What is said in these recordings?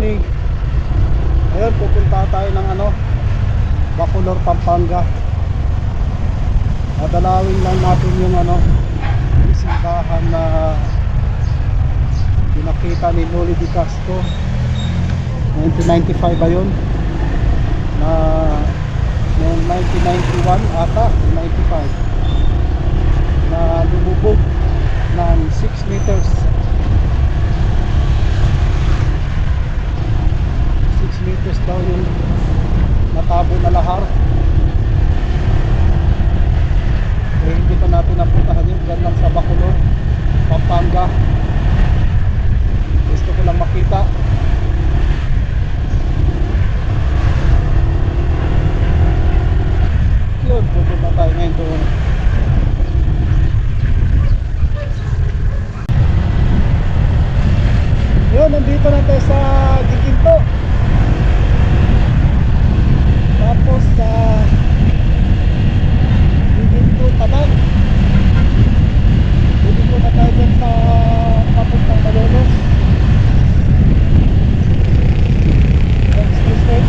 morning. Ayun, pupunta tayo ng Bacolor, Pampanga. Dadalawin lang natin yung simbahan na pinakita ni Noli Di Castro 1995 ba yun? Na noong 1991 ata, 95, na lumubog ng 6 meters. 6 meters daw yung natabo na lahar. Eh, hindi pa natin napuntahan yun. Dyan lang sa Bacolor, Pampanga. Gusto ko lang makita. Yun, pupunta tayo ngayon doon. Yun, nandito na tayo sa Giginto. Tapos sa Giginto Tanan. Pwede ko na tayo dyan sa papuntang Malolos. Expressway.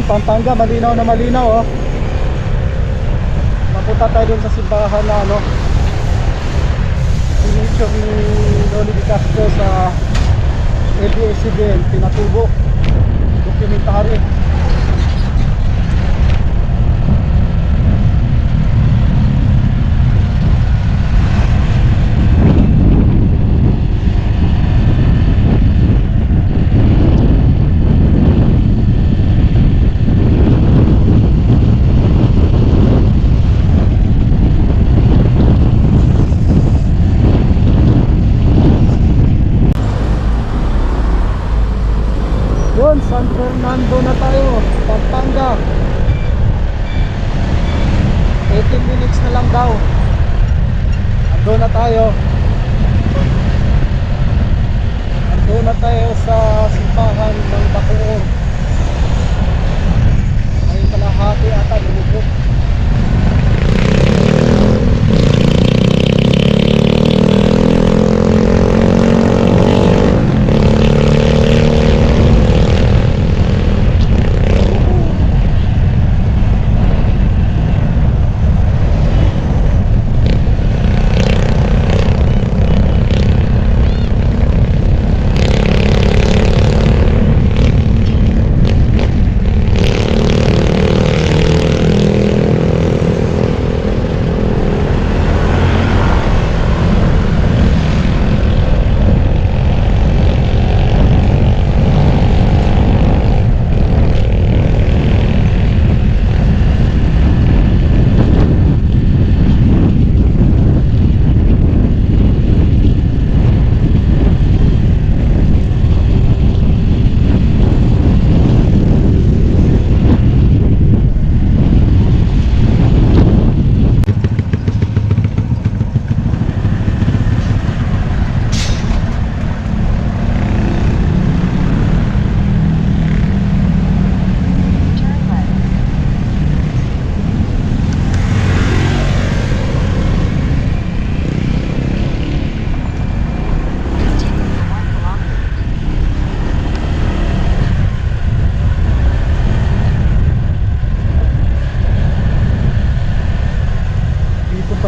Pampanga, malinaw na malinaw, oh. Mapunta tayo dun sa simbahan na pinicture ni Noli Di Castro sa ABS-CBN, pinatubo, dokumentary. minutes na lang daw. Ando na tayo. Ando na tayo sa simbahan ng Bacoor. Ay kalahati ata lumubog.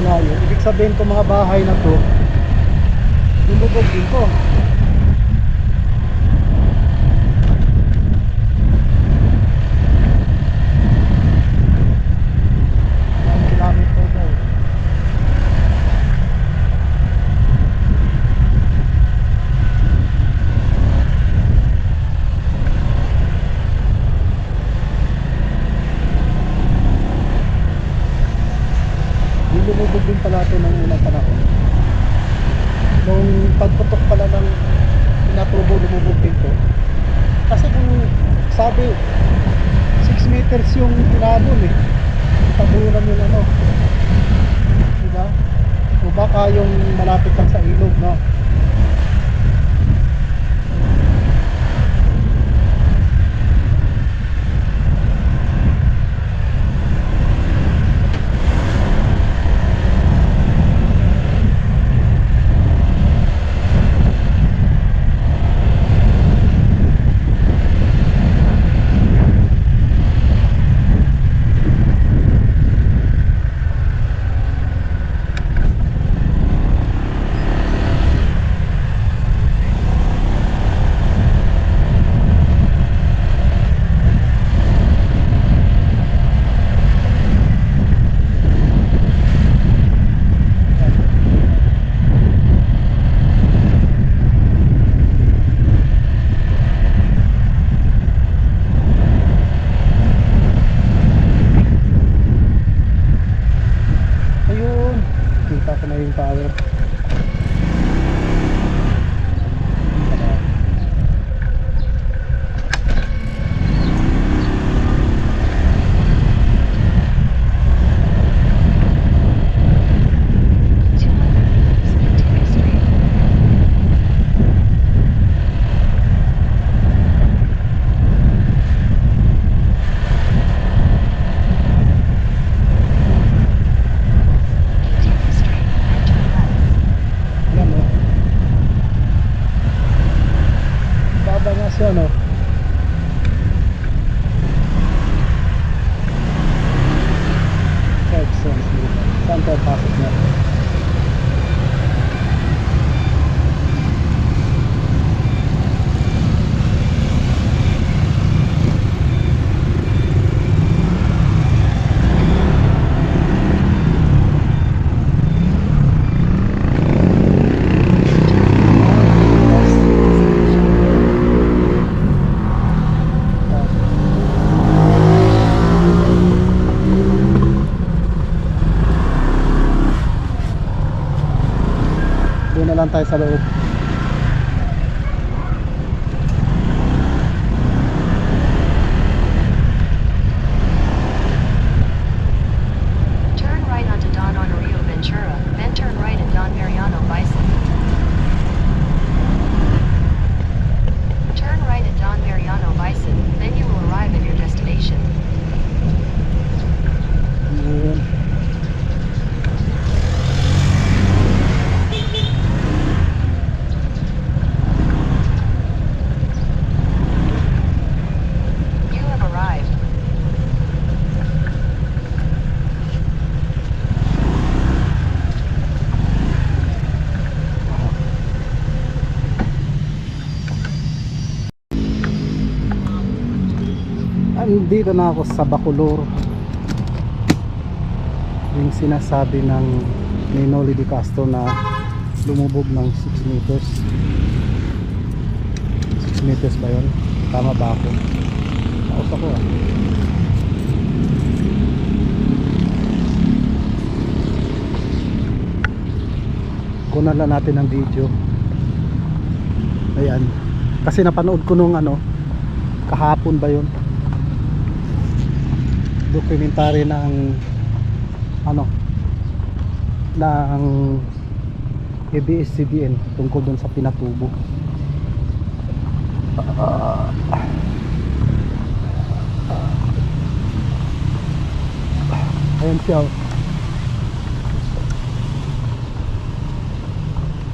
Ibig sabihin ko mga bahay na to lumubog din to. Ang kilometer daw. Lumubog din pala ito ng unang panahon. Nung pagputok pala ng pinatubo, lumubog din ito. Kasi kung sabi 6 meters yung tinabon eh, tabunan yung ano, diba? O baka yung malapit lang sa ilog, no? Yung power. Ano? Saan tayo pasok na? Doon na lang tayo sa loob. Turn right onto Nandito na ako sa Bacolor, yung sinasabi ng Noli de Castro na lumubog ng 6 meters. 6 meters ba yun? Tama ba ako? Naos ako ah. Kunan lang natin ng video. Ayan, kasi napanood ko nung ano, kahapon ba yun, dokumentary ng ano, ng ABS-CBN tungkol dun sa Pinatubo. Ayan siya.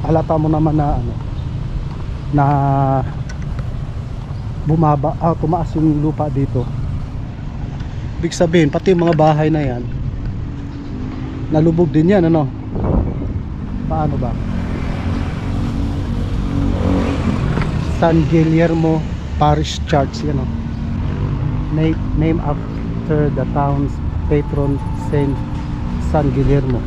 Halata mo naman na ano, na bumaba, tumaas yung lupa dito. Ibig sabihin pati yung mga bahay na yan nalubog din yan, ano? Paano ba? San Guillermo Parish Church, yan o. Name after the town's patron Saint San Guillermo.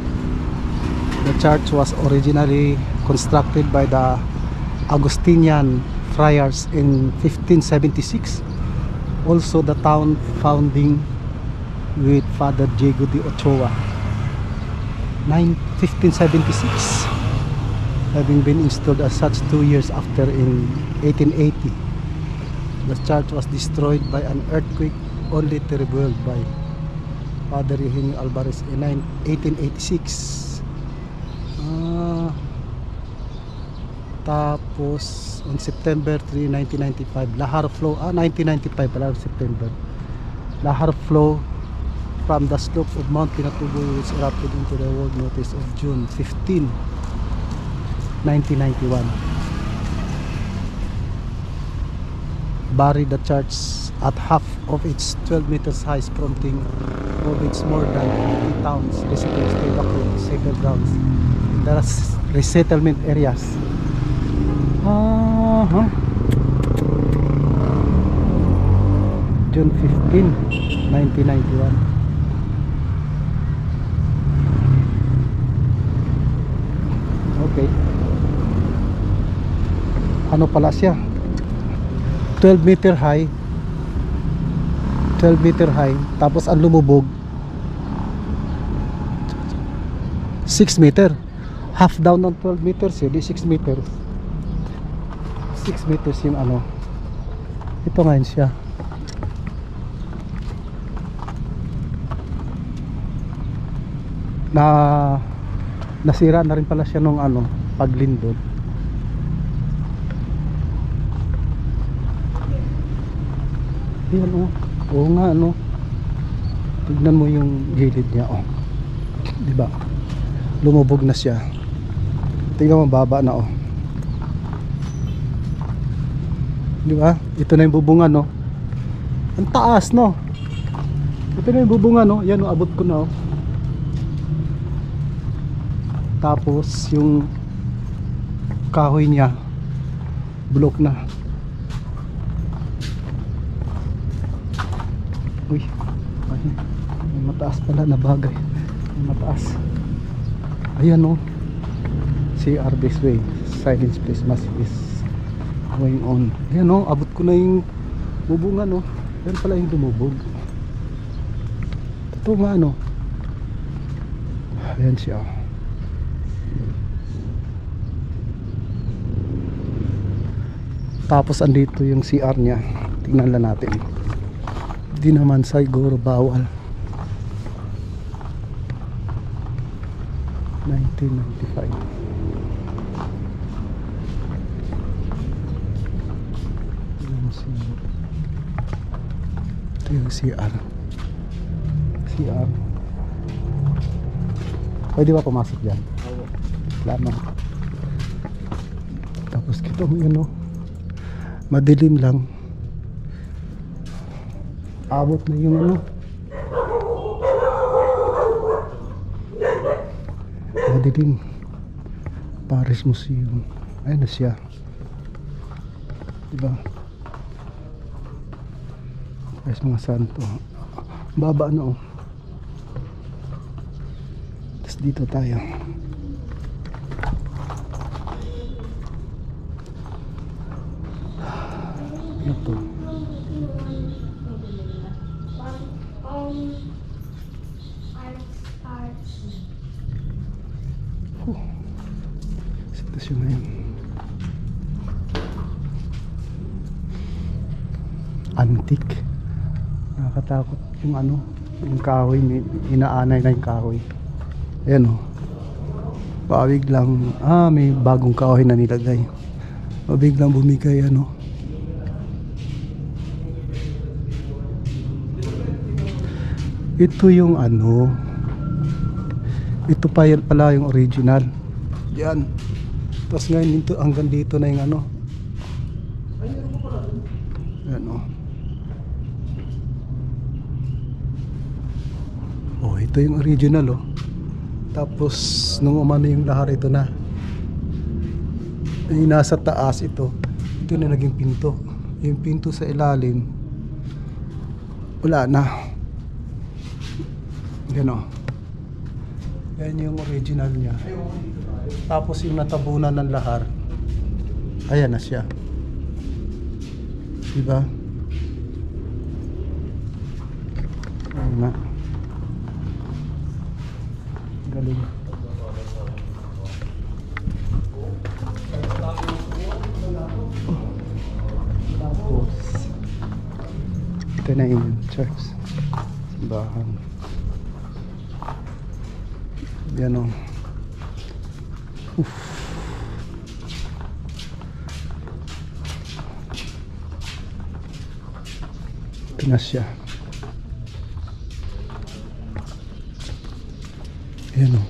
The church was originally constructed by the Augustinian friars in 1576. Also the town founding with Father Diego de Ochoa, 1576, having been installed as such 2 years after in 1880. The church was destroyed by an earthquake, only to rebuild by Father Eugenio Alvarez in 1886. Tapos on September 3, 1995, lahar flow, 1995 pala, September, lahar flow from the slope of Mount Pinatubo which erupted into the world notice of June 15, 1991. Buried the church at half of its 12 meters height, prompting all its more than 50 towns residents to evacuate sacred grounds in the resettlement areas. June 15, 1991. Okay. Ano pala siya? 12 meter high. 12 meter high. Tapos ang lumubog 6 meter. Half down ng 12 meters yun. Di 6 meters. 6 meters yung ano. Ito ngayon siya. Nasira na rin pala siya nung ano, paglindol. Yan oh. Oo nga ano. Tignan mo yung gilid niya oh. 'Di ba? Lumubog na siya. Tingnan mo, baba na oh. 'Di ba? Ito na yung bubungan no. Ang taas no. Ito na yung bubungan no. Yan oh, abot ko na oh. Tapos yung kahoy niya bulok na. Uy, ay, mataas pala na bagay. Mataas. Ayan o. CR this way. Silence please, massive is going on. Ayan o, abot ko na yung bubungan o. Ayan pala yung lumubog. Ito nga ano. Ayan siya. Tapos andito yung CR niya. Tingnan lang natin. Hindi naman siguro bawal. 1995. Ito yung CR. CR. Pwede ba pumasok dyan? Lamang. Tapos kita mo yun o. Madilim lang. Abot na yung ano. Madilim. Paris Museum. Ayun na siya. Diba? Guys, mga santo. Baba na oh. Tapos dito tayo. Ano to? Sitwasyon na yun. Antique. Nakakatakot yung ano, yung kahoy, inaanay na yung kahoy. Ayan o. Biglang, may bagong kahoy na nilagay. Biglang bumigay ano. Ito yung ano, ito pa yan pala yung original. Yan. Tapos ngayon dito, hanggang dito na yung ano. Yan o. Oh, ito yung original oh. Tapos nung umano yung lahar, ito na. Yung nasa taas ito. Ito na naging pinto. Yung pinto sa ilalim wala na. Yan o. Yan yung original niya. Tapos yung natabunan ng lahar, ayan na siya. Diba? Ayan na. Galing. Tapos ito na yung church, simbahan. Yan o. Ito na siya. Yan o.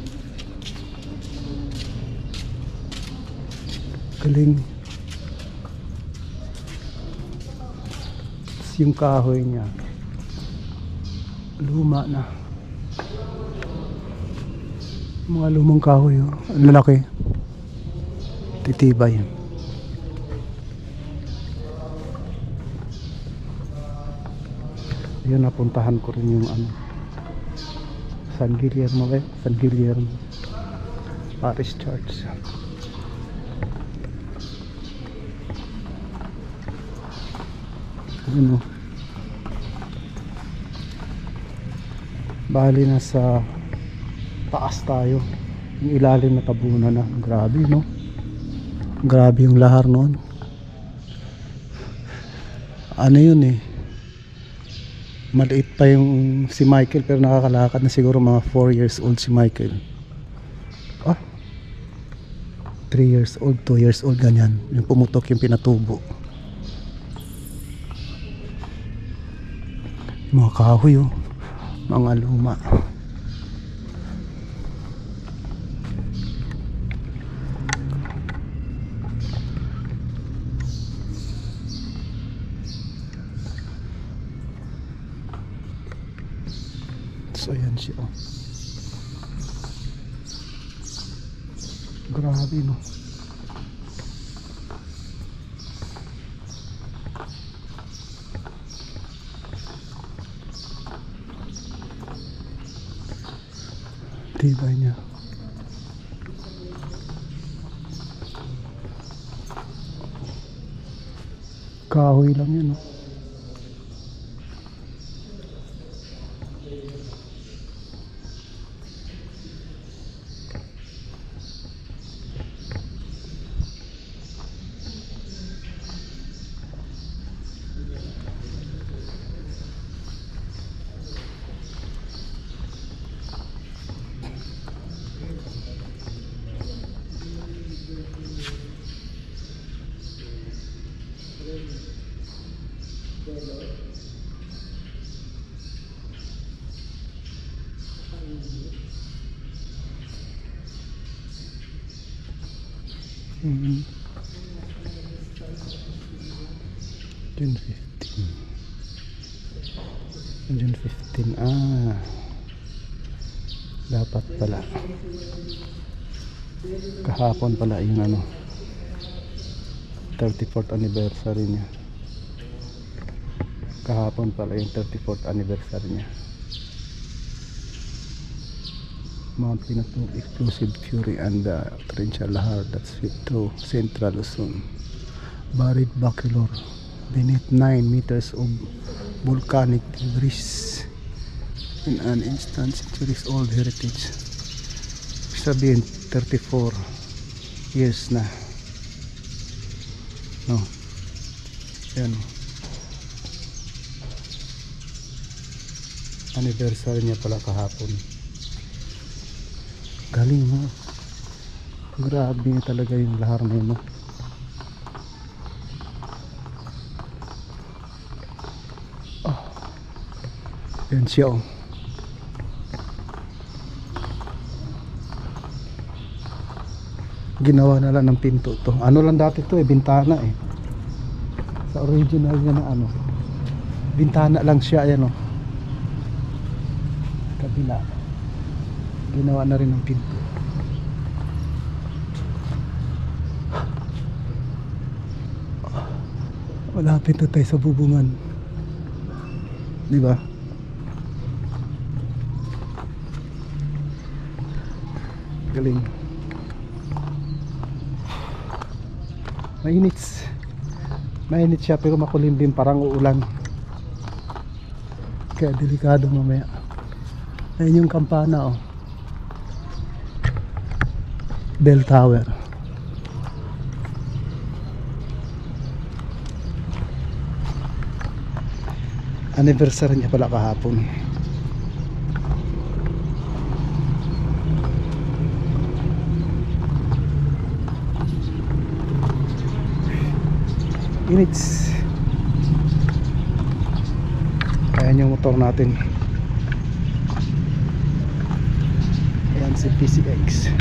Galing. Tapos yung kahoy niya luma na. Mga lumang kahoy oh. Ang lalaki. Titibay. Yun, napuntahan ko rin yung ano, San Guillermo San Guillermo Parish Church. Yun oh. Bali na sa taas tayo. Yung ilalim na tabunan na. Grabe no. Grabe yung lahar noon. Ano yun eh, maliit pa yung si Michael, pero nakakalakad na siguro mga 4 years old si Michael. 3 years old, 2 years old, ganyan. Yung pumutok yung pinatubo. Yung mga kahoy oh. Mga luma. So ayan siya oh. Grabe no. Tibay niya. Kahoy lang yun oh. June 15. Dapat pala kahapon pala yung ano 34th anniversary niya. Kahapon pala yung 34th anniversary niya. Mount Pinatubo explosive fury and torrential lahar that swept through central Luzon buried Bacolor beneath 9 meters of volcanic debris in an instant centuries old heritage. Sabihin 34 years na, no? Yan, anniversary niya pala kahapon. Galing, mo, grabe talaga yung lahar na yun, no? Oh, yan siya, oh. Ginawa na lang ng pinto to. Ano lang dati to, bintana eh. Sa original niya na ano, bintana lang siya, ayan, oh. Kabila ginawa na rin ng pinto. Malapit na tayo sa bubungan, di ba? Galing. Mainit siya pero makulimlim, parang uulan, kaya delikado mamaya. Ayun yung kampana, oh. Bell Tower. Anniversary niya pala kahapon. Inits. Ayan yung motor natin. Ayan si PCX.